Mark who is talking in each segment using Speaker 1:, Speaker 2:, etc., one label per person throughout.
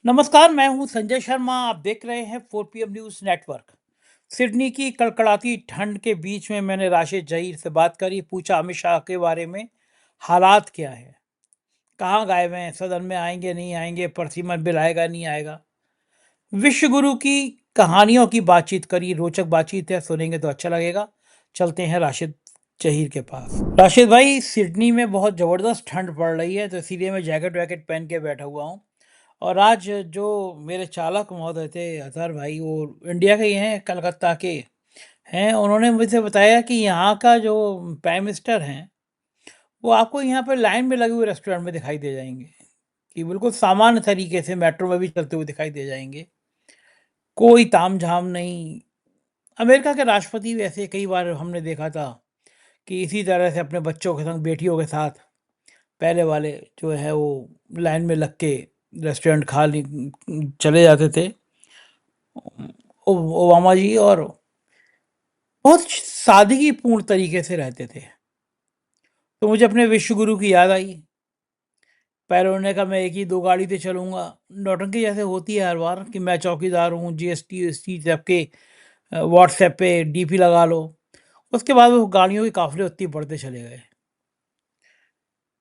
Speaker 1: नमस्कार, मैं हूं संजय शर्मा। आप देख रहे हैं 4 PM न्यूज़ नेटवर्क। सिडनी की कड़कड़ाती ठंड के बीच में मैंने राशिद जहीर से बात करी, पूछा अमित शाह के बारे में, हालात क्या है, कहाँ गायब हैं, सदन में आएंगे नहीं आएंगे, परसीमन बिल आएगा नहीं आएगा। विश्व गुरु की कहानियों की बातचीत करी, रोचक बातचीत है, सुनेंगे तो अच्छा लगेगा। चलते हैं राशिद जहीर के पास। राशिद भाई, सिडनी में बहुत ज़बरदस्त ठंड पड़ रही है, तो इसीलिए मैं जैकेट वैकेट पहन के बैठा हुआ हूँ। और आज जो मेरे चालक महोदय थे अतहर भाई, वो इंडिया के ही हैं, कलकत्ता के हैं। उन्होंने मुझे बताया कि यहाँ का जो प्राइम मिनिस्टर हैं, वो आपको यहाँ पे लाइन में लगे हुए रेस्टोरेंट में दिखाई दे जाएंगे, कि बिल्कुल सामान्य तरीके से मेट्रो में भी चलते हुए दिखाई दे जाएंगे। कोई तामझाम नहीं। अमेरिका के राष्ट्रपति भी ऐसे कई बार हमने देखा था कि इसी तरह से अपने बच्चों के संग, बेटियों के साथ, पहले वाले जो है वो लाइन में लग के रेस्टोरेंट चले जाते थे ओबामा जी, और बहुत सादगीपूर्ण तरीके से रहते थे। तो मुझे अपने विश्व गुरु की याद आई। पहले उन्होंने कहा मैं एक ही दो गाड़ी से चलूँगा। नौटंकी जैसे होती है हर बार कि मैं चौकीदार हूँ, जीएसटी वीएसटी सबके व्हाट्सएप पे डीपी लगा लो। उसके बाद वो गाड़ियों के काफ़िले उतनी बढ़ते चले गए।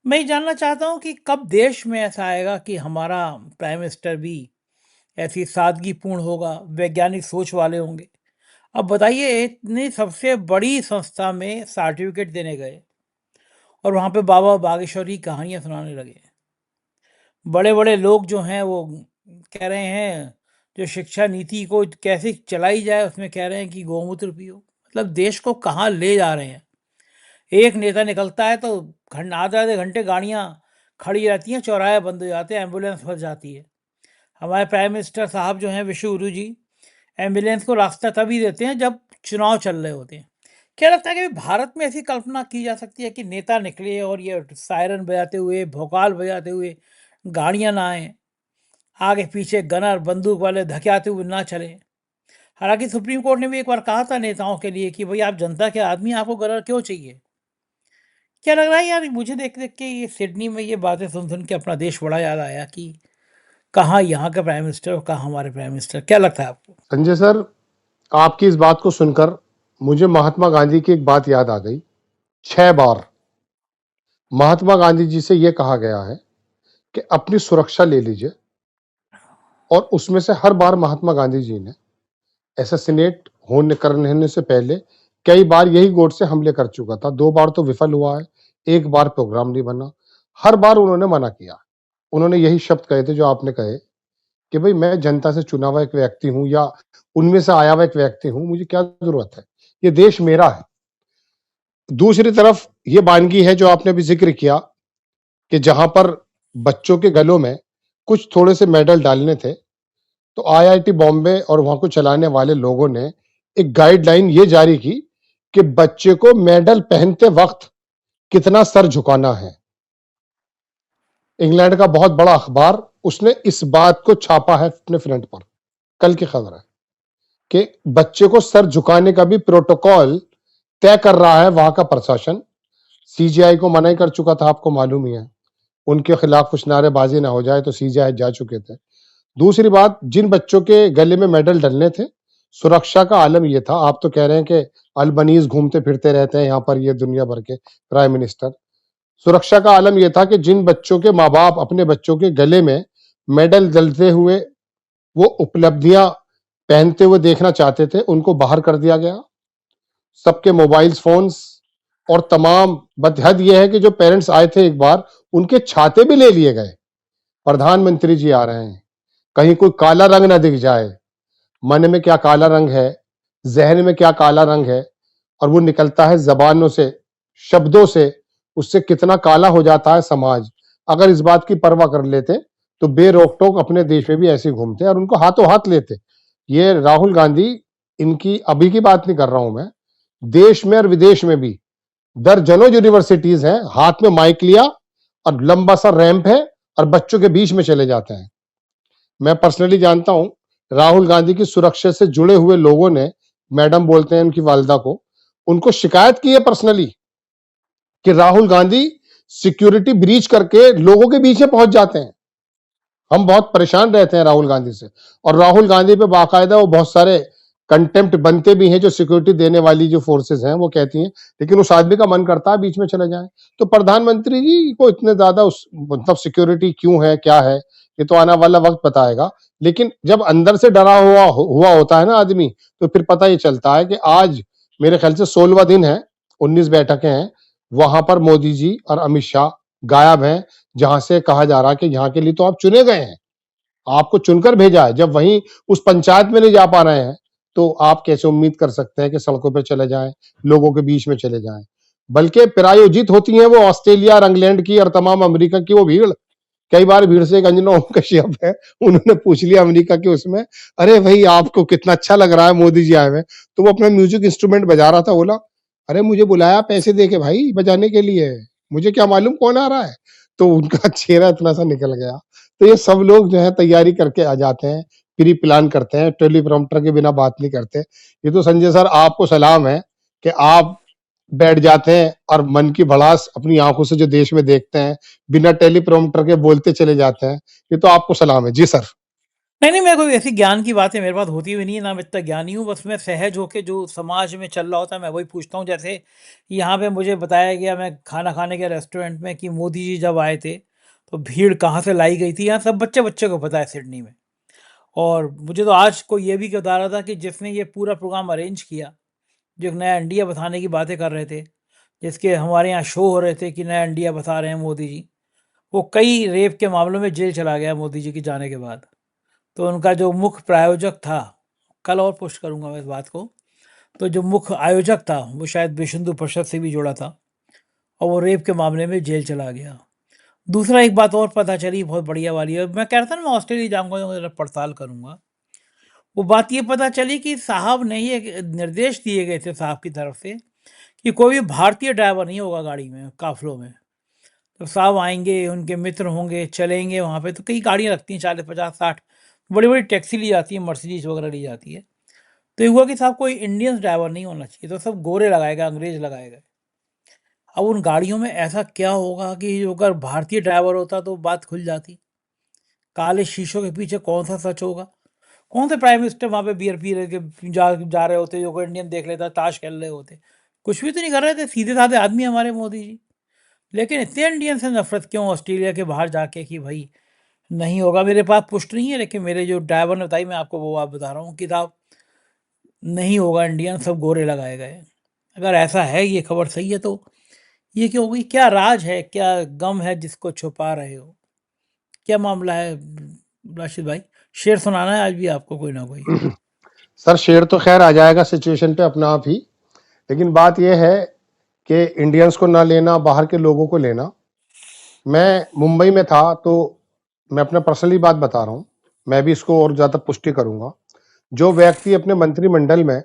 Speaker 1: मैं ये जानना चाहता हूँ कि कब देश में ऐसा आएगा कि हमारा प्राइम मिनिस्टर भी ऐसी सादगीपूर्ण होगा, वैज्ञानिक सोच वाले होंगे। अब बताइए, इतनी सबसे बड़ी संस्था में सर्टिफिकेट देने गए और वहाँ पे बाबा बागेश्वर की कहानियाँ सुनाने लगे। बड़े बड़े लोग जो हैं वो कह रहे हैं, जो शिक्षा नीति को कैसे चलाई जाए उसमें कह रहे हैं कि गौमूत्र पियो। मतलब देश को कहाँ ले जा रहे हैं। एक नेता निकलता है तो आधे आधे घंटे गाड़ियाँ खड़ी रहती हैं, चौराहे बंद हो जाते हैं, एम्बुलेंस फंस जाती है। हमारे प्राइम मिनिस्टर साहब जो हैं विश्व गुरु जी, एम्बुलेंस को रास्ता तभी देते हैं जब चुनाव चल रहे होते हैं। क्या लगता है कि भारत में ऐसी कल्पना की जा सकती है कि नेता निकले और ये सायरन बजाते हुए, भोकाल बजाते हुए गाड़ियां ना आए, आगे पीछे गनर बंदूक वाले धकेआते हुए ना चले। हालांकि सुप्रीम कोर्ट ने भी एक बार कहा था नेताओं के लिए कि भाई आप जनता के आदमी, आपको गनर क्यों चाहिए। क्या लग रहा है यार, मुझे देख देख के ये सिडनी में ये बातें सुन सुन के अपना देश बड़ा याद आया कि कहाँ यहाँ का प्राइम मिनिस्टर और कहाँ हमारे प्राइम मिनिस्टर। क्या लगता है आपको?
Speaker 2: संजय सर, आपकी इस बात को सुनकर मुझे महात्मा गांधी की एक बात याद आ गई। 6 बार महात्मा गांधी जी से यह कहा गया है कि अपनी सुरक्षा ले लीजिए, और उसमें से हर बार महात्मा गांधी जी ने असैसिनेट करने से पहले कई बार यही गोडसे हमले कर चुका था। 2 बार तो विफल हुआ है, एक बार प्रोग्राम नहीं बना। हर बार उन्होंने मना किया। उन्होंने यही शब्द कहे थे जो आपने कहे कि भाई मैं जनता से चुना हुआ एक व्यक्ति हूं, या उनमें से आया हुआ एक व्यक्ति हूं, मुझे क्या जरूरत है, ये देश मेरा है। दूसरी तरफ ये वानगी है जो आपने अभी जिक्र किया कि जहां पर बच्चों के गलों में कुछ थोड़े से मेडल डालने थे, तो आईआईटी बॉम्बे और वहां को चलाने वाले लोगों ने एक गाइडलाइन ये जारी की कि बच्चे को मेडल पहनते वक्त कितना सर झुकाना है। इंग्लैंड का बहुत बड़ा अखबार, उसने इस बात को छापा है अपने फ्रंट पर। कल की खबर है कि बच्चे को सर झुकाने का भी प्रोटोकॉल तय कर रहा है वहां का प्रशासन। सीजीआई को मना ही कर चुका था, आपको मालूम ही है। उनके खिलाफ कुछ नारेबाजी ना हो जाए तो सीजीआई जा चुके थे। दूसरी बात, जिन बच्चों के गले में मेडल डलने थे, सुरक्षा का आलम यह था। आप तो कह रहे हैं कि अल्बनीज घूमते फिरते रहते हैं यहाँ पर, ये दुनिया भर के प्राइम मिनिस्टर। सुरक्षा का आलम यह था कि जिन बच्चों के माँ बाप अपने बच्चों के गले में मेडल डलते हुए वो उपलब्धियां पहनते हुए देखना चाहते थे, उनको बाहर कर दिया गया। सबके मोबाइल फोन्स और तमाम, बदहद यह है कि जो पेरेंट्स आए थे एक बार, उनके छाते भी ले लिए गए। प्रधानमंत्री जी आ रहे हैं, कहीं कोई काला रंग ना दिख जाए। मन में क्या काला रंग है, जहन में क्या काला रंग है, और वो निकलता है जबानों से, शब्दों से। उससे कितना काला हो जाता है समाज। अगर इस बात की परवाह कर लेते तो बेरोक टोक अपने देश में भी ऐसे घूमते और उनको हाथों हाथ लेते। ये राहुल गांधी, इनकी अभी की बात नहीं कर रहा हूं मैं, देश में और विदेश में भी दर्जनों यूनिवर्सिटीज हैं, हाथ में माइक लिया और लंबा सा रैंप है और बच्चों के बीच में चले जाते हैं। मैं पर्सनली जानता हूं, राहुल गांधी की सुरक्षा से जुड़े हुए लोगों ने, मैडम बोलते हैं उनकी वालदा को, उनको शिकायत की है पर्सनली कि राहुल गांधी सिक्योरिटी ब्रीच करके लोगों के बीच में पहुंच जाते हैं। हम बहुत परेशान रहते हैं राहुल गांधी से, और राहुल गांधी पे बाकायदा वो बहुत सारे कंटेम्प्ट बनते भी हैं, जो सिक्योरिटी देने वाली जो फोर्सेस हैं वो कहती हैं, लेकिन उस आदमी का मन करता है बीच में चले जाए। तो प्रधानमंत्री जी को इतने ज्यादा उस मतलब सिक्योरिटी क्यों है, क्या है, ये तो आने वाला वक्त बताएगा। लेकिन जब अंदर से डरा हुआ होता है ना आदमी, तो फिर पता ही चलता है कि आज मेरे ख्याल से 16वां दिन है, 19 बैठकें हैं, वहां पर मोदी जी और अमित शाह गायब हैं, जहां से कहा जा रहा है कि यहाँ के लिए तो आप चुने गए हैं, आपको चुनकर भेजा है। जब वहीं उस पंचायत में नहीं जा पा रहे हैं, तो आप कैसे उम्मीद कर सकते हैं कि सड़कों पर चले जाएं, लोगों के बीच में चले जाएं। बल्कि प्रायोजित होती है वो ऑस्ट्रेलिया और इंग्लैंड की और तमाम अमेरिका की वो भीड़। कई बार भीड़ से एक अंजना ओम कश्यप है, उन्होंने पूछ लिया अमेरिका के उसमें, अरे भाई आपको कितना अच्छा लग रहा है मोदी जी आए हुए, तो वो अपना म्यूजिक इंस्ट्रूमेंट बजा रहा था, बोला अरे मुझे बुलाया पैसे दे के भाई बजाने के लिए, मुझे क्या मालूम कौन आ रहा है। तो उनका चेहरा इतना सा निकल गया। तो ये सब लोग जो है तैयारी करके आ जाते हैं, प्री प्लान करते हैं, टेलीप्रॉम्प्टर के बिना बात नहीं करते। ये तो संजय सर आपको सलाम है कि आप बैठ जाते हैं और मन की भड़ास अपनी आंखों से जो देश में देखते हैं, बिना टेलीप्रॉम्प्टर के बोलते चले जाते हैं। ये तो आपको सलाम है जी सर।
Speaker 1: नहीं, नहीं, मैं कोई ऐसी ज्ञान की बातें मेरे पास होती भी नहीं है, ना मैं इतना ज्ञानी हूँ, बस मैं सहज होके जो समाज में चल रहा होता है, मैं वही पूछता हूँ। जैसे यहाँ पे मुझे बताया गया, मैं खाना खाने गया रेस्टोरेंट में, कि मोदी जी जब आए थे, तो भीड़ कहाँ से लाई गई थी, यहाँ सब बच्चे-बच्चे को पता है सिडनी में। और मुझे तो आज कोई ये भी बता रहा था कि जिसने ये पूरा प्रोग्राम अरेंज किया, जो एक नया इंडिया बसाने की बातें कर रहे थे, जिसके हमारे यहाँ शो हो रहे थे कि नया इंडिया बसा रहे हैं मोदी जी, वो कई रेप के मामलों में जेल चला गया मोदी जी के जाने के बाद। तो उनका जो मुख्य प्रायोजक था, कल और पोस्ट करूँगा मैं इस बात को, तो जो मुख्य आयोजक था वो शायद विश्व हिंदू परिषद से भी जुड़ा था, और वो रेप के मामले में जेल चला गया। दूसरा एक बात और पता चली बहुत बढ़िया वाली है, मैं कह रहा था ना मैं ऑस्ट्रेलिया जाऊँगा तो ज़रा पड़ताल करूँगा। वो बात ये पता चली कि साहब ने ये निर्देश दिए गए थे साहब की तरफ से कि कोई भी भारतीय ड्राइवर नहीं होगा गाड़ी में, काफ़िलों में। तो साहब आएँगे, उनके मित्र होंगे, चलेंगे वहाँ पे, तो कई गाड़ियाँ लगती हैं 40, 50, 60, बड़ी-बड़ी टैक्सी ली जाती है, मर्सिडीज़ वगैरह ली जाती है। तो ये हुआ कि साहब कोई इंडियन ड्राइवर नहीं होना चाहिए, तो सब गोरे लगाए गए, अंग्रेज़ लगाए गए। अब उन गाड़ियों में ऐसा क्या होगा कि अगर भारतीय ड्राइवर होता तो बात खुल जाती। काले शीशों के पीछे कौन-सा सच होगा? कौन से प्राइम मिनिस्टर वहाँ पे बियर पी रहे के जा रहे होते, जो कोई इंडियन देख लेता, ताश खेल रहे होते। कुछ भी तो नहीं कर रहे थे, सीधे-साधे आदमी हमारे मोदी जी। लेकिन इतने इंडियन से नफ़रत क्यों ऑस्ट्रेलिया के बाहर जाके कि भई नहीं होगा। मेरे पास पुष्टि नहीं है, लेकिन मेरे जो ड्राइवर ने बताई, मैं आपको वो बात बता रहा हूँ कि साहब नहीं होगा इंडियन, सब गोरे लगाए गए। अगर ऐसा है, ये खबर सही है, तो ये क्यों हो गई? क्या राज है, क्या गम है जिसको छुपा रहे हो? क्या मामला है राशिद भाई? शेर सुनाना है आज भी आपको कोई ना कोई?
Speaker 2: सर शेर तो खैर आ जाएगा सिचुएशन पे अपना आप ही, लेकिन बात यह है कि इंडियंस को ना लेना, बाहर के लोगों को लेना। मैं मुंबई में था, तो मैं अपना पर्सनली बात बता रहा हूँ, मैं भी इसको और ज्यादा पुष्टि करूंगा। जो व्यक्ति अपने मंत्रिमंडल में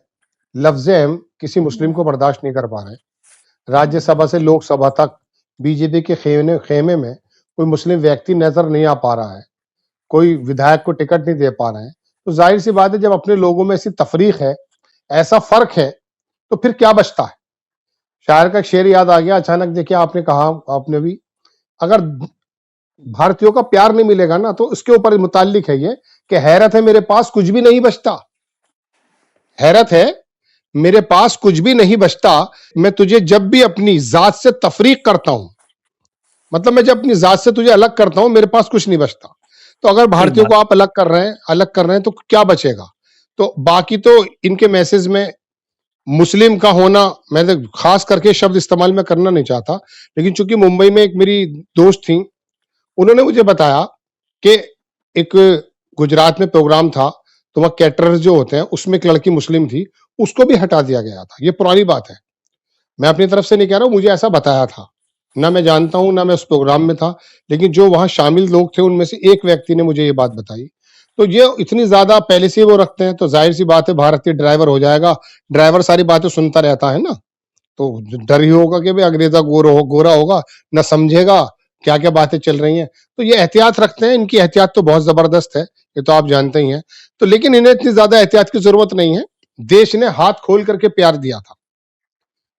Speaker 2: लफ्ज़-ए-एम किसी मुस्लिम को बर्दाश्त नहीं कर पा रहे, राज्यसभा से लोकसभा तक बीजेपी के खेमे में कोई मुस्लिम व्यक्ति नजर नहीं आ पा रहा है, कोई विधायक को टिकट नहीं दे पा रहे हैं, तो जाहिर सी बात है जब अपने लोगों में ऐसी तफरीक है, ऐसा फर्क है, तो फिर क्या बचता है। शायर का एक शेर याद आ गया अचानक। देखिए आपने कहा, आपने भी, अगर भारतीयों का प्यार नहीं मिलेगा ना, तो इसके ऊपर मुताल्लिक है ये कि हैरत है मेरे पास कुछ भी नहीं बचता, हैरत है मेरे पास कुछ भी नहीं बचता, मैं तुझे जब भी अपनी जात से तफरीक करता हूं, मतलब मैं जब अपनी जात से तुझे अलग करता हूं, मेरे पास कुछ नहीं बचता। तो अगर
Speaker 1: ठीक
Speaker 2: भारतीयों
Speaker 1: बात।
Speaker 2: को आप अलग कर रहे हैं तो क्या बचेगा। तो बाकी तो इनके मैसेज में मुस्लिम का होना, मैं तो खास करके शब्द इस्तेमाल में करना नहीं चाहता, लेकिन चूंकि मुंबई में एक मेरी दोस्त थी, उन्होंने मुझे बताया कि एक गुजरात में प्रोग्राम था, तो वहाँ कैटरर्स जो होते हैं उसमें एक लड़की मुस्लिम थी, उसको भी हटा दिया गया था। ये पुरानी बात है, मैं अपनी तरफ से नहीं कह रहा हूँ, मुझे ऐसा बताया था। ना मैं जानता हूँ, ना मैं उस प्रोग्राम में था, लेकिन जो वहाँ शामिल लोग थे उनमें से एक व्यक्ति ने मुझे ये बात बताई। तो ये इतनी ज्यादा पहले से वो रखते हैं, तो जाहिर सी बात है भारतीय ड्राइवर हो जाएगा। ड्राइवर सारी बातें सुनता रहता है ना, तो डर ही होगा कि भाई अंग्रेजा गोरा होगा, ना समझेगा क्या क्या बातें चल रही हैं। तो ये एहतियात रखते हैं, इनकी एहतियात तो बहुत जबरदस्त है, ये तो आप जानते ही हैं। तो लेकिन इन्हें इतनी ज्यादा एहतियात की जरूरत नहीं है, देश ने हाथ खोल करके प्यार दिया था।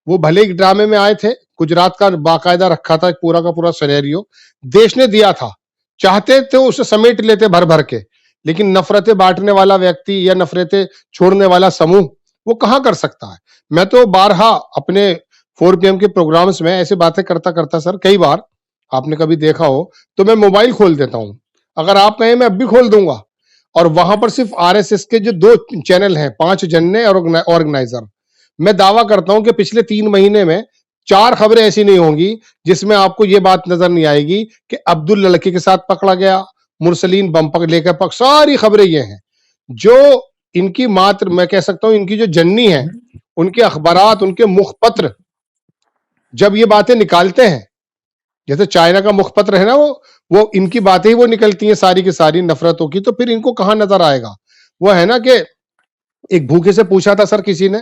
Speaker 2: वो भले ही ड्रामे में आए थे, गुजरात का बाकायदा रखा था पूरा का पूरा सिनेरियो, देश ने दिया था। चाहते तो उसे समेट लेते भर भर के, लेकिन नफरतें बांटने वाला व्यक्ति या नफरतें छोड़ने वाला समूह वो कहां कर सकता है। मैं तो बारहा अपने 4 PM के प्रोग्राम्स में ऐसे बातें करता करता सर, कई बार आपने कभी देखा हो तो मैं मोबाइल खोल देता हूं, अगर आप कहें मैं अब भी खोल दूंगा, और वहां पर सिर्फ आरएसएस के जो 2 चैनल हैं, 5 जनने और ऑर्गेनाइजर, मैं दावा करता हूं कि पिछले 3 महीने में 4 खबरें ऐसी नहीं होंगी जिसमें आपको यह बात नजर नहीं आएगी कि अब्दुल लड़की के साथ पकड़ा गया, मुरसलीन बम पकड़ लेकर पक, सारी खबरें ये हैं। जो इनकी मात्र, मैं कह सकता हूं इनकी जो जननी है, उनके अखबारात, उनके मुखपत्र जब ये बातें निकालते हैं, जैसे चाइना का मुखपत्र है ना, वो इनकी बातें ही वो निकलती हैं सारी की सारी नफरतों की, तो फिर इनको कहां नजर आएगा। वो है ना कि एक भूखे से पूछा था सर किसी ने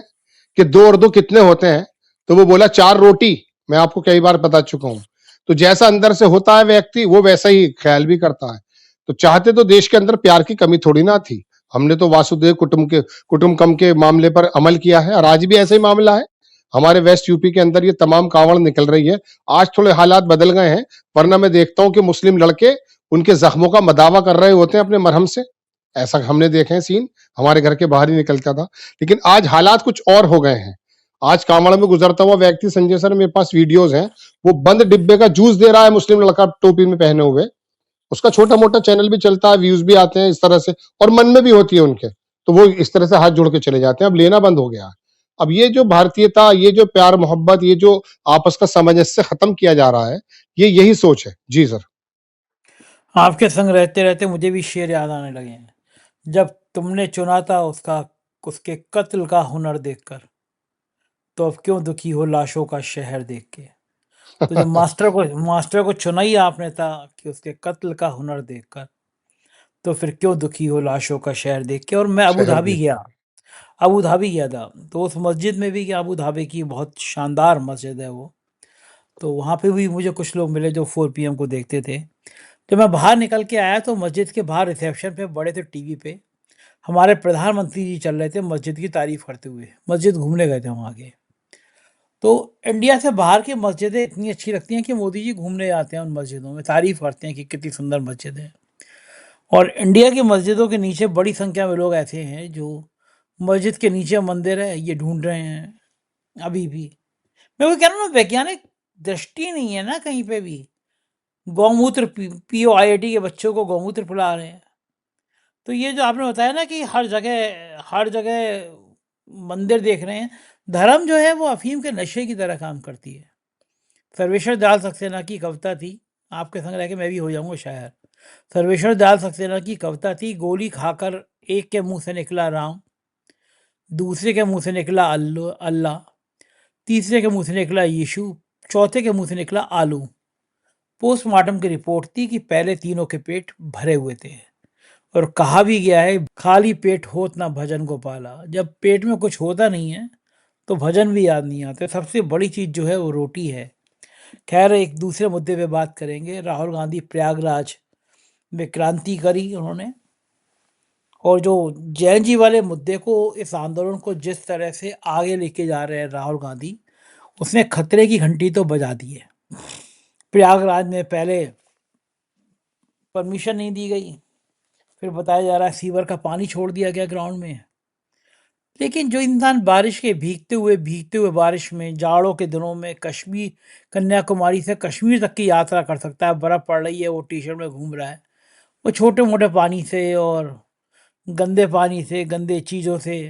Speaker 2: कि 2 और 2 कितने होते हैं, तो वो बोला 4 रोटी। मैं आपको कई बार बता चुका हूं। तो जैसा अंदर से होता है व्यक्ति, वो वैसा ही ख्याल भी करता है। तो चाहते तो देश के अंदर प्यार की कमी थोड़ी ना थी। हमने तो वासुदेव कुटुंबकम के मामले पर अमल किया है, और आज भी ऐसा ही मामला है। हमारे वेस्ट यूपी के अंदर ये तमाम कावड़ निकल रही है। आज थोड़े हालात बदल गए हैं, वरना मैं देखता हूं कि मुस्लिम लड़के उनके जख्मों का मदावा कर रहे होते हैं अपने मरहम से। ऐसा हमने देखे हैं सीन, हमारे घर के बाहर ही निकलता था। लेकिन आज हालात कुछ और हो गए हैं। आज कांवड़ में गुजरता हुआ व्यक्ति, संजय सर मेरे पास वीडियोस हैं, वो बंद डिब्बे का जूस दे रहा है मुस्लिम लड़का टोपी में पहने हुए। उसका छोटा मोटा चैनल भी चलता है, व्यूज भी आते हैं इस तरह से, और मन में भी होती है उनके, तो वो इस तरह से हाथ जोड़ के चले जाते हैं। अब लेना बंद हो गया है। अब ये जो भारतीयता, ये जो प्यार मोहब्बत, ये जो आपस का सामंजस्य खत्म किया जा रहा है, ये यही सोच है। जी सर।
Speaker 1: आपके संग रहते रहते मुझे भी शेर याद आने लगे हैं। जब तुमने चुना था उसके कत्ल का हुनर देखकर, तो अब क्यों दुखी हो लाशों का शहर देख के। तो जब मास्टर को चुना ही आपने था कि उसके कत्ल का हुनर देखकर, तो फिर क्यों दुखी हो लाशों का शहर देख के। और मैं
Speaker 2: शहर देख।
Speaker 1: अबू धाबी गया था, तो उस मस्जिद में भी, कि अबू धाबी की बहुत शानदार मस्जिद है वो, तो वहाँ पे भी मुझे कुछ लोग मिले जो 4 PM को देखते थे। जब मैं बाहर निकल के आया तो मस्जिद के बाहर रिसेप्शन पे बड़े थे टीवी पे हमारे प्रधानमंत्री जी चल रहे थे मस्जिद की तारीफ करते हुए, मस्जिद घूमने गए थे वहाँ के। तो इंडिया से बाहर की मस्जिदें इतनी अच्छी लगती हैं कि मोदी जी घूमने आते हैं उन मस्जिदों में, तारीफ करते हैं कि कितनी सुंदर मस्जिद है। और इंडिया की मस्जिदों के नीचे बड़ी संख्या में लोग ऐसे हैं जो मस्जिद के नीचे मंदिर है ये ढूंढ रहे हैं अभी भी। मैं वो कह रहा हूँ ना, वैज्ञानिक दृष्टि नहीं है ना कहीं पे भी। गौमूत्र POIIT के बच्चों को गौमूत्र पिला रहे हैं। तो ये जो आपने बताया ना कि हर जगह मंदिर देख रहे हैं, धर्म जो है वो अफीम के नशे की तरह काम करती है। सर्वेश्वर दयाल सक्सेना की कविता थी, आपके संग रह के मैं भी हो जाऊंगा शायर। सर्वेश्वर दयाल सक्सेना की कविता थी, गोली खाकर एक के मुंह से निकला राम, दूसरे के मुंह से निकला अल्लाह, तीसरे के मुंह से निकला यीशु, चौथे के मुंह से निकला आलू। पोस्टमार्टम की रिपोर्ट थी कि पहले तीनों के पेट भरे हुए थे। और कहा भी गया है, खाली पेट होत ना भजन गोपाला। जब पेट में कुछ होता नहीं है तो भजन भी याद नहीं आते। सबसे बड़ी चीज़ जो है वो रोटी है। खैर, एक दूसरे मुद्दे पे बात करेंगे। राहुल गांधी प्रयागराज में क्रांति करी उन्होंने, और जो जैन जी वाले मुद्दे को, इस आंदोलन को जिस तरह से आगे लेके जा रहे हैं राहुल गांधी, उसने खतरे की घंटी तो बजा दी है। प्रयागराज में पहले परमिशन नहीं दी गई, फिर बताया जा रहा है सीवर का पानी छोड़ दिया गया ग्राउंड में। लेकिन जो इंसान बारिश के भीगते हुए बारिश में, जाड़ों के दिनों में कश्मीर, कन्याकुमारी से कश्मीर तक की यात्रा कर सकता है, बर्फ़ पड़ रही है, वो टी-शर्ट में घूम रहा है, वो छोटे मोटे पानी से और गंदे पानी से, गंदे चीज़ों से,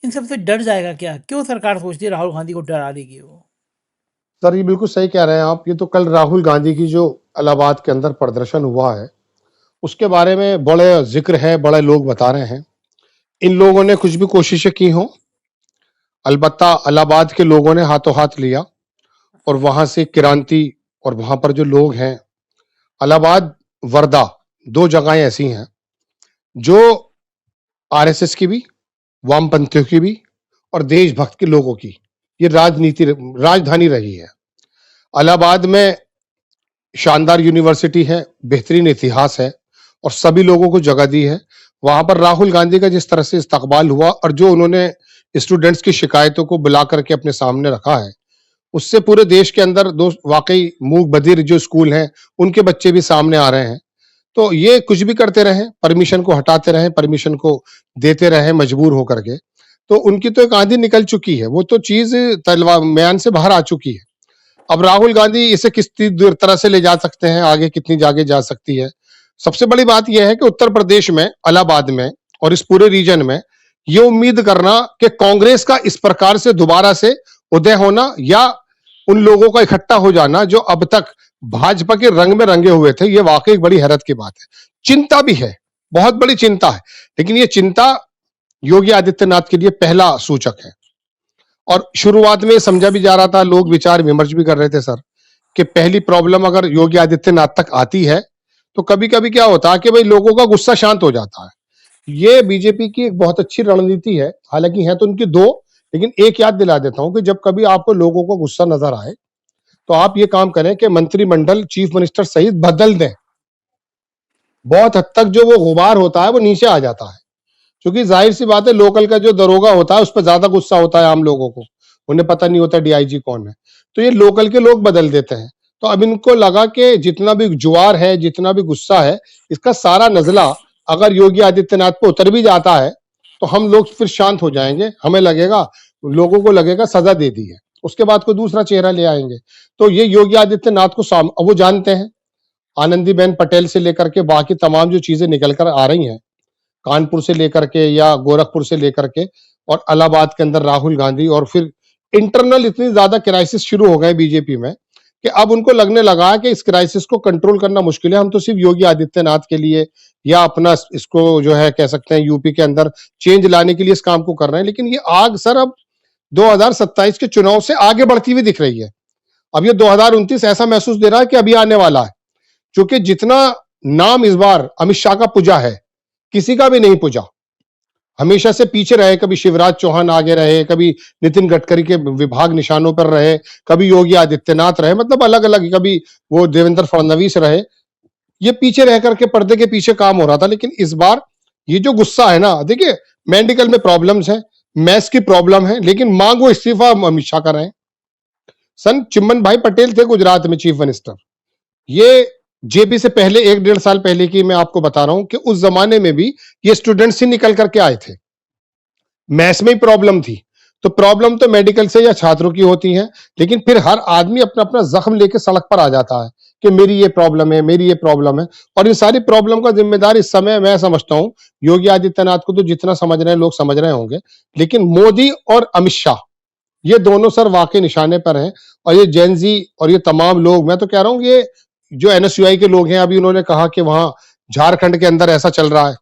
Speaker 1: इन सब से डर जाएगा क्या? क्यों सरकार सोचती है राहुल गांधी को डरा लेगी वो?
Speaker 2: सर ये बिल्कुल सही कह रहे हैं आप। ये तो कल राहुल गांधी की जो इलाहाबाद के अंदर प्रदर्शन हुआ है, उसके बारे में बड़े जिक्र है, बड़े लोग बता रहे हैं। इन लोगों ने कुछ भी कोशिशें की हों, अलबत्ता इलाहाबाद के लोगों ने हाथों हाथ लिया, और वहां से क्रांति, और वहां पर जो लोग हैं, इलाहाबाद, वर्धा, 2 जगहें ऐसी हैं जो आरएसएस की भी, वामपंथियों की भी, और देशभक्त के लोगों की ये राजधानी रही है। इलाहाबाद में शानदार यूनिवर्सिटी है, बेहतरीन इतिहास है, और सभी लोगों को जगह दी है। वहां पर राहुल गांधी का जिस तरह से इस्तकबाल हुआ, और जो उन्होंने स्टूडेंट्स की शिकायतों को बुला करके अपने सामने रखा है, उससे पूरे देश के अंदर दो वाकई मूक बधिर जो स्कूल हैं उनके बच्चे भी सामने आ रहे हैं। तो ये कुछ भी करते रहें, परमिशन को हटाते रहें, परमिशन को देते रहें मजबूर होकर के, तो उनकी तो एक आंधी निकल चुकी है, वो तो चीज तलवार म्यान से बाहर आ चुकी है। अब राहुल गांधी इसे किस तरह से ले जा सकते हैं, आगे कितनी आगे जा सकती है। सबसे बड़ी बात यह है कि उत्तर प्रदेश में, इलाहाबाद में और इस पूरे रीजन में ये उम्मीद करना कि कांग्रेस का इस प्रकार से दोबारा से उदय होना या उन लोगों का इकट्ठा हो जाना जो अब तक भाजपा के रंग में रंगे हुए थे, ये वाकई एक बड़ी हैरत की बात है। चिंता भी है, बहुत बड़ी चिंता है, लेकिन ये चिंता योगी आदित्यनाथ के लिए पहला सूचक है। और शुरुआत में समझा भी जा रहा था, लोग विचार विमर्श भी कर रहे थे सर, कि पहली प्रॉब्लम अगर योगी आदित्यनाथ तक आती है तो कभी कभी क्या होता है कि भाई लोगों का गुस्सा शांत हो जाता है। ये बीजेपी की एक बहुत अच्छी रणनीति है, हालांकि है तो उनकी दो, लेकिन एक याद दिला देता हूं कि जब कभी आपको लोगों को गुस्सा नजर आए तो आप ये काम करें कि मंत्रिमंडल चीफ मिनिस्टर सहित बदल दें। बहुत हद तक जो वो गुबार होता है वो नीचे आ जाता है, क्योंकि जाहिर सी बात है लोकल का जो दरोगा होता है उस पर ज्यादा गुस्सा होता है आम लोगों को, उन्हें पता नहीं होता डीआईजी कौन है, तो ये लोकल के लोग बदल देते हैं। तो अब इनको लगा कि जितना भी जुआर है, जितना भी गुस्सा है, इसका सारा नजला अगर योगी आदित्यनाथ पे उतर भी जाता है तो हम लोग फिर शांत हो जाएंगे, हमें लगेगा, लोगों को लगेगा सजा दे दी है, उसके बाद कोई दूसरा चेहरा ले आएंगे। तो ये योगी आदित्यनाथ को वो जानते हैं, आनंदीबेन पटेल से लेकर के बाकी तमाम जो चीजें निकल कर आ रही हैं, कानपुर से लेकर के या गोरखपुर से लेकर के और इलाहाबाद के अंदर राहुल गांधी, और फिर इंटरनल इतनी ज्यादा क्राइसिस शुरू हो गए बीजेपी में कि अब उनको लगने लगा कि इस क्राइसिस को कंट्रोल करना मुश्किल है, हम तो सिर्फ योगी आदित्यनाथ के लिए या अपना इसको जो है कह सकते हैं यूपी के अंदर चेंज लाने के लिए इस काम को कर रहे हैं। लेकिन ये आग सर अब 2027 के चुनाव से आगे बढ़ती हुई दिख रही है। अब ये 2029 ऐसा महसूस दे रहा है कि अभी आने वाला है, क्योंकि जितना नाम इस बार अमित शाह का पूजा है, किसी का भी नहीं पूजा। हमेशा से पीछे रहे, कभी शिवराज चौहान आगे रहे, कभी नितिन गडकरी के विभाग निशानों पर रहे, कभी योगी आदित्यनाथ रहे, मतलब अलग अलग, कभी वो देवेंद्र फडणवीस रहे, ये पीछे रह करके पर्दे के पीछे काम हो रहा था। लेकिन इस बार ये जो गुस्सा है ना, देखिए मेडिकल में प्रॉब्लम्स है, मैथ्स की प्रॉब्लम है, लेकिन मांगो इस्तीफा अमित शाह कर रहे हैं। सन चिमन भाई पटेल थे गुजरात में चीफ मिनिस्टर, ये जेपी से पहले 1-1.5 साल पहले की मैं आपको बता रहा हूं कि उस जमाने में भी ये स्टूडेंट्स ही निकल करके आए थे, मैथ्स में ही प्रॉब्लम थी। तो प्रॉब्लम तो मेडिकल से या छात्रों की होती है, लेकिन फिर हर आदमी अपना अपना जख्म लेके सड़क पर आ जाता है कि मेरी ये प्रॉब्लम है, मेरी ये प्रॉब्लम है। और इन सारी प्रॉब्लम का जिम्मेदार इस समय मैं समझता हूं योगी आदित्यनाथ को तो जितना समझ रहे हैं लोग समझ रहे होंगे, लेकिन मोदी और अमित शाह ये दोनों सर वाकई निशाने पर हैं। और ये जेनजी और ये तमाम लोग, मैं तो कह रहा हूं ये जो एनएसयूआई के लोग हैं, अभी उन्होंने कहा कि वहां झारखंड के अंदर ऐसा चल रहा है,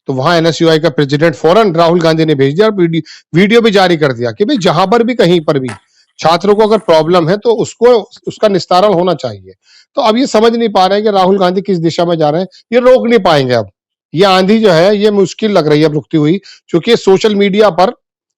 Speaker 2: तो वहां एनएसयूआई का प्रेसिडेंट फौरन राहुल गांधी ने भेज दिया, वीडियो भी जारी कर दिया कि भाई जहां पर भी कहीं पर भी छात्रों को अगर प्रॉब्लम है तो उसको उसका निस्तारण होना चाहिए। तो अब ये समझ नहीं पा रहे हैं कि राहुल गांधी किस दिशा में जा रहे हैं, ये रोक नहीं पाएंगे। अब ये आंधी जो है ये मुश्किल लग रही है अब रुकती हुई, क्योंकि सोशल मीडिया पर,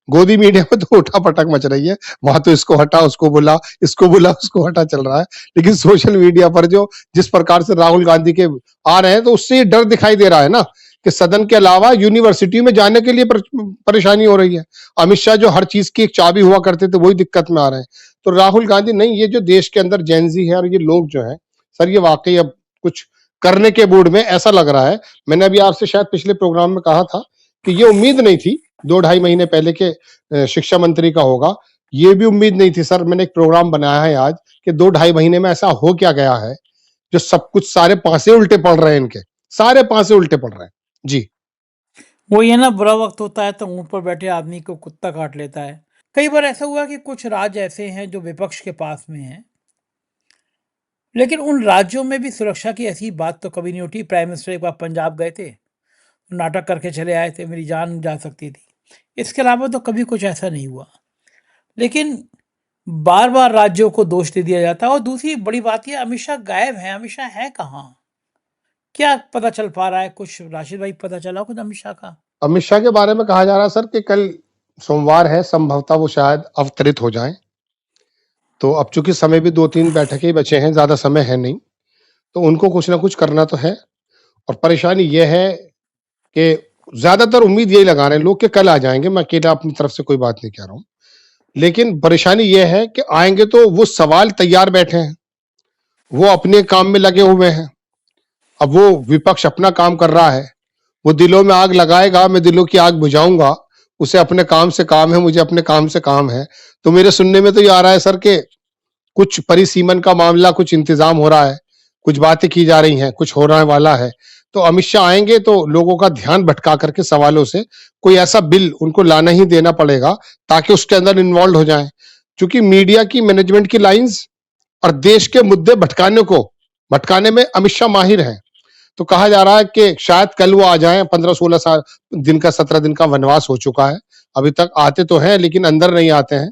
Speaker 2: गोदी मीडिया में तो उठा पटक मच रही है, वहां तो इसको हटा उसको बुला, इसको बुला उसको हटा चल रहा है। लेकिन सोशल मीडिया पर जो जिस प्रकार से राहुल गांधी के आ रहे हैं, तो उससे डर दिखाई दे रहा है ना कि सदन के अलावा यूनिवर्सिटी में जाने के लिए परेशानी हो रही है। अमित शाह जो हर चीज की एक चाबी हुआ करते थे वही दिक्कत में आ रहे हैं। तो राहुल गांधी नहीं, ये जो देश के अंदर जेनजी है और ये लोग जो है सर, ये वाकई अब कुछ करने के मूड में ऐसा लग रहा है। मैंने अभी आपसे शायद पिछले प्रोग्राम में कहा था कि ये उम्मीद नहीं थी 2-2.5 महीने पहले के शिक्षा मंत्री का होगा, ये भी उम्मीद नहीं थी सर। मैंने एक प्रोग्राम बनाया है आज कि 2-2.5 महीने में ऐसा हो क्या गया है जो सब कुछ सारे पासे उल्टे पड़ रहे हैं, इनके सारे पासे उल्टे पड़ रहे हैं जी।
Speaker 1: वो ये ना, बुरा वक्त होता है तो ऊँट पर बैठे आदमी को कुत्ता काट लेता है। कई बार ऐसा हुआ कि कुछ राज्य ऐसे हैं जो विपक्ष के पास में हैं, लेकिन उन राज्यों में भी सुरक्षा की ऐसी बात तो कभी नहीं उठी। प्राइम मिनिस्टर एक बार पंजाब गए थे, नाटक करके चले आए थे, मेरी जान जा सकती थी। इसके अलावा तो कभी कुछ ऐसा नहीं हुआ। लेकिन बार बार राज्यों को दोष दे दिया जाता है। और दूसरी बड़ी बात ये, अमित शाह गायब हैं। अमित शाह है कहाँ? क्या पता चल पा रहा है कुछ? राशिद भाई, पता चला कुछ अमित शाह का?
Speaker 2: अमित शाह के बारे में कहा जा रहा है सर कि कल सोमवार है, संभवतः वो शायद अवतरित हो जाएं। तो अब चूंकि समय भी 2-3 बैठकें ही बचे हैं, ज्यादा समय है नहीं, तो उनको कुछ ना कुछ करना तो है। और परेशानी यह है कि ज्यादातर उम्मीद यही लगा रहे हैं लोग कि कल आ जाएंगे। मैं अकेला अपनी तरफ से कोई बात नहीं कह रहा हूं, लेकिन परेशानी यह है कि आएंगे तो वो सवाल तैयार बैठे हैं, वो अपने काम में लगे हुए हैं। अब वो विपक्ष अपना काम कर रहा है, वो दिलों में आग लगाएगा, मैं दिलों की आग बुझाऊंगा। उसे अपने काम से काम है, मुझे अपने काम से काम है। तो मेरे सुनने में तो ये आ रहा है सर के कुछ परिसीमन का मामला, कुछ इंतजाम हो रहा है, कुछ बातें की जा रही हैं, कुछ होने वाला है। तो अमित शाह आएंगे तो लोगों का ध्यान भटका करके सवालों से कोई ऐसा बिल उनको लाना ही देना पड़ेगा ताकि उसके अंदर इन्वॉल्व हो जाए। क्योंकि मीडिया की मैनेजमेंट की लाइंस और देश के मुद्दे भटकाने में अमित शाह माहिर हैं। तो कहा जा रहा है कि शायद कल वो आ जाएं। 15-16 साल दिन का 17 दिन का वनवास हो चुका है, अभी तक आते तो हैं लेकिन अंदर नहीं आते हैं।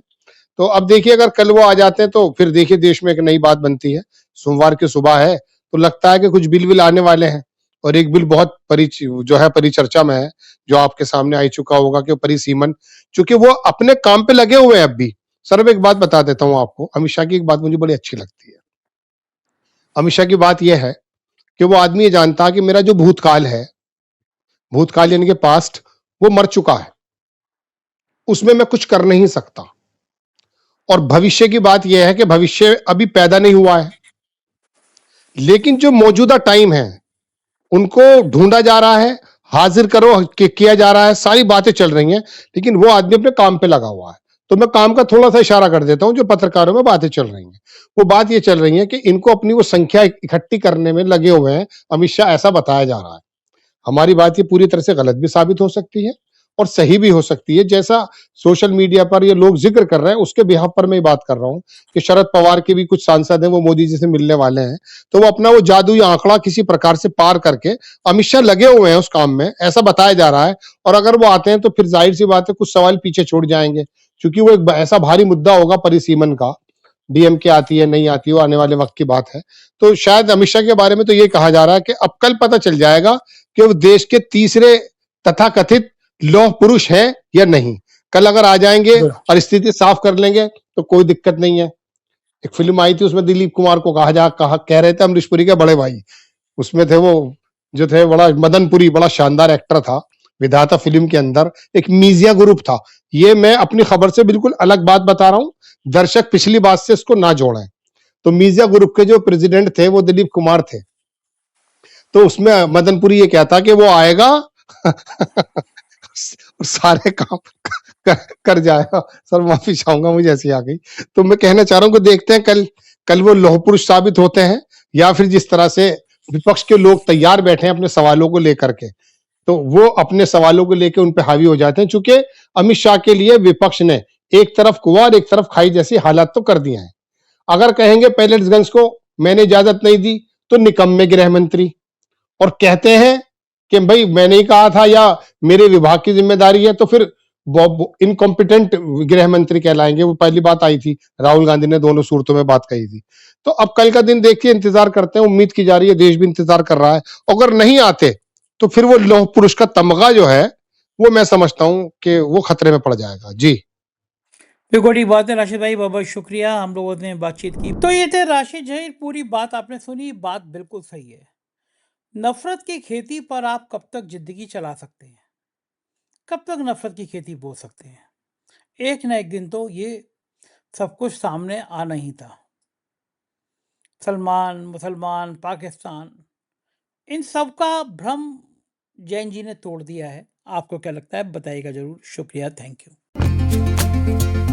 Speaker 2: तो अब देखिए अगर कल वो आ जाते हैं तो फिर देखिए देश में एक नई बात बनती है। सोमवार की सुबह है तो लगता है कि कुछ बिल विल आने वाले हैं। और एक बिल बहुत जो है परिचर्चा में है, जो आपके सामने आ चुका होगा कि परिसीमन, चूंकि वो अपने काम पे लगे हुए हैं अब भी। सर मैं एक बात बता देता हूं आपको, अमित शाह की एक बात मुझे बड़ी अच्छी लगती है। अमित शाह की बात यह है कि वो आदमी ये जानता है कि मेरा जो भूतकाल है, भूतकाल यानी कि पास्ट, वो मर चुका है, उसमें मैं कुछ कर नहीं सकता। और भविष्य की बात यह है कि भविष्य अभी पैदा नहीं हुआ है, लेकिन जो मौजूदा टाइम है उनको ढूंढा जा रहा है, हाजिर करो किया जा रहा है, सारी बातें चल रही हैं, लेकिन वो आदमी अपने काम पे लगा हुआ है। तो मैं काम का थोड़ा सा इशारा कर देता हूं, जो पत्रकारों में बातें चल रही हैं वो बात ये चल रही है कि इनको अपनी वो संख्या इकट्ठी करने में लगे हुए हैं अमित शाह, ऐसा बताया जा रहा है। हमारी बात ये पूरी तरह से गलत भी साबित हो सकती है और सही भी हो सकती है। जैसा सोशल मीडिया पर ये लोग जिक्र कर रहे हैं उसके बिहाफ पर मैं बात कर रहा हूं कि शरद पवार के भी कुछ सांसद हैं, वो मोदी जी से मिलने वाले हैं। तो वो अपना वो जादुई आंकड़ा किसी प्रकार से पार करके अमित शाह लगे हुए हैं उस काम में, ऐसा बताया जा रहा है। और अगर वो आते हैं तो फिर जाहिर सी बात है कुछ सवाल पीछे छोड़ जाएंगे, क्योंकि वो एक ऐसा भारी मुद्दा होगा परिसीमन का। डीएमके आती है नहीं आती, वो आने वाले वक्त की बात है। तो शायद अमित शाह के बारे में तो ये कहा जा रहा है कि अब कल पता चल जाएगा कि वो देश के तीसरे तथाकथित लौह पुरुष है या नहीं। कल अगर आ जाएंगे और स्थिति साफ कर लेंगे तो कोई दिक्कत नहीं है। एक फिल्म आई थी उसमें दिलीप कुमार को कह रहे थे अमरीश पुरी के बड़े भाई, उसमें थे वो जो थे, बड़ा मदनपुरी बड़ा शानदार एक्टर था। विधाता फिल्म के अंदर एक मीजिया ग्रुप था। ये मैं अपनी खबर से बिल्कुल अलग बात बता रहा हूं, दर्शक पिछली बात से इसको ना जोड़ें। तो मीजिया ग्रुप के जो प्रेसिडेंट थे वो दिलीप कुमार थे। तो उसमें मदनपुरी ये कहता कि वो आएगा सारे काम कर जाएगा। सर माफी चाहूंगा, मुझे ऐसी आ गई। तो मैं कहना चाह रहा हूं कि देखते हैं कल वो लौह पुरुष साबित होते हैं या फिर जिस तरह से विपक्ष के लोग तैयार बैठे हैं अपने सवालों को लेकर के, तो वो अपने सवालों को लेकर उन पे हावी हो जाते हैं। चूंकि अमित शाह के लिए विपक्ष ने एक तरफ कुआं और एक तरफ खाई जैसी हालात तो कर दिए हैं। अगर कहेंगे पैलेट्सगंज को मैंने इजाजत नहीं दी तो निकम्मे गृह मंत्री, और कहते हैं कि भाई मैंने ही कहा था या मेरे विभाग की जिम्मेदारी है, तो फिर इनकॉम्पिटेंट गृह मंत्री कहलाएंगे। वो पहली बात आई थी, राहुल गांधी ने दोनों सूरतों में बात कही थी। तो अब कल का दिन देखिए, इंतजार करते हैं, उम्मीद की जा रही है, देश भी इंतजार कर रहा है। अगर नहीं आते तो फिर वो लौह पुरुष का तमगा जो है वो मैं समझता हूं कि वो खतरे में पड़ जाएगा। जी
Speaker 1: बिल्कुल ठीक बात है राशिद भाई, बहुत बहुत शुक्रिया, हम लोगों ने बातचीत की। तो ये थे राशिद जी, पूरी बात आपने सुनी, बात बिल्कुल सही है। नफरत की खेती पर आप कब तक जिंदगी चला सकते हैं, कब तक नफरत की खेती बो सकते हैं। एक ना एक दिन तो ये सब कुछ सामने आना ही था। सलमान, मुसलमान, पाकिस्तान, इन सब का भ्रम जैन जी ने तोड़ दिया है। आपको क्या लगता है बताइएगा जरूर। शुक्रिया, थैंक यू।